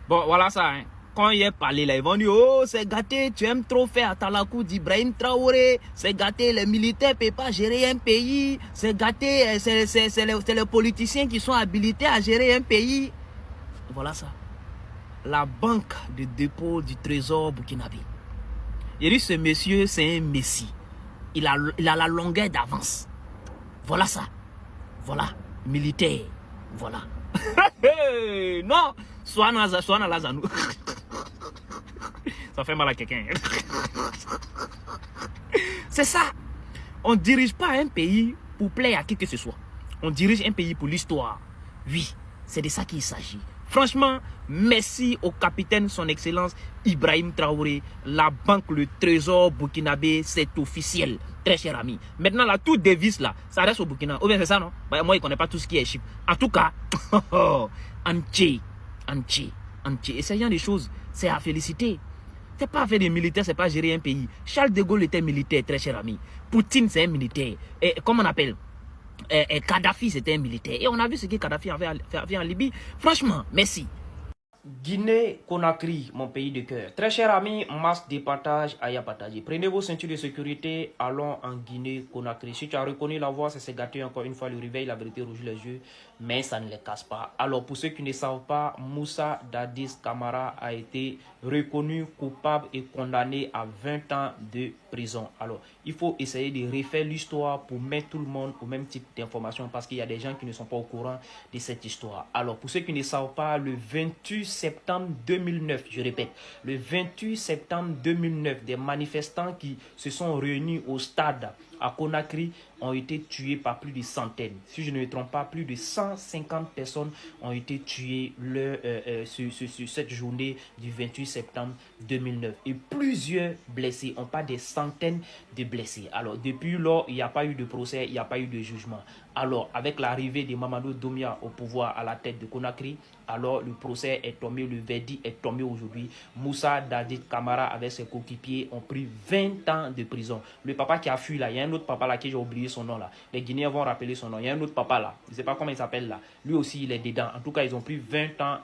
Bon, voilà ça. Hein. Quand il est parlé là, ils vont dire, oh, c'est gâté, tu aimes trop faire Talakou d'Ibrahim Traoré, c'est gâté, les militaires ne peuvent pas gérer un pays, c'est gâté, c'est les politiciens qui sont habilités à gérer un pays. Voilà ça. La banque de dépôt du trésor burkinabé. Il dit, ce monsieur, c'est un messie. Il a la longueur d'avance. Voilà ça. Voilà. Militaire. Voilà. Non. Soit dans la zanou. Ça fait mal à quelqu'un. C'est ça. On ne dirige pas un pays pour plaire à qui que ce soit. On dirige un pays pour l'histoire. Oui, c'est de ça qu'il s'agit. Franchement, merci au capitaine, son excellence Ibrahim Traoré. La banque, le trésor burkinabé, c'est officiel. Très cher ami. Maintenant, là, tout devise là, ça reste au Burkina. Ou bien c'est ça, non? Bah, moi, il ne connaît pas tout ce qui est chiffre. En tout cas, entier. Et ce genre de choses, c'est à féliciter. C'est pas faire des militaires, c'est pas gérer un pays. Charles de Gaulle était militaire, très cher ami. Poutine, c'est un militaire. Et comment on appelle? Kadhafi, c'était un militaire. Et on a vu ce que Kadhafi avait fait en Libye. Franchement, merci. Guinée-Conakry, mon pays de cœur. Très cher ami, masse de partage, Aya partager. Prenez vos ceintures de sécurité, allons en Guinée-Conakry. Si tu as reconnu la voix, c'est gâté encore une fois le réveil, la vérité rouge les yeux, mais ça ne les casse pas. Alors pour ceux qui ne savent pas, Moussa Dadis Camara a été reconnu coupable et condamné à 20 ans de prison. Alors il faut essayer de refaire l'histoire pour mettre tout le monde au même type d'information parce qu'il y a des gens qui ne sont pas au courant de cette histoire. Alors pour ceux qui ne savent pas, le 28 septembre 2009, je répète, le 28 septembre 2009, des manifestants qui se sont réunis au stade à Conakry ont été tués par plus de centaines. Si je ne me trompe pas, plus de 150 personnes ont été tuées sur cette journée du 28 septembre 2009. Et plusieurs blessés, on parle des centaines de blessés. Alors, depuis lors, il n'y a pas eu de procès, il n'y a pas eu de jugement. Alors, avec l'arrivée de Mamadou Doumbia au pouvoir à la tête de Conakry, alors le procès est tombé, le verdict est tombé aujourd'hui. Moussa Dadis Camara avec ses coéquipiers ont pris 20 ans de prison. Le papa qui a fui là, il y a un autre papa là qui j'ai oublié son nom là. Les Guinéens vont rappeler son nom. Il y a un autre papa là, je ne sais pas comment il s'appelle là. Lui aussi il est dedans. En tout cas, ils ont pris 20 ans.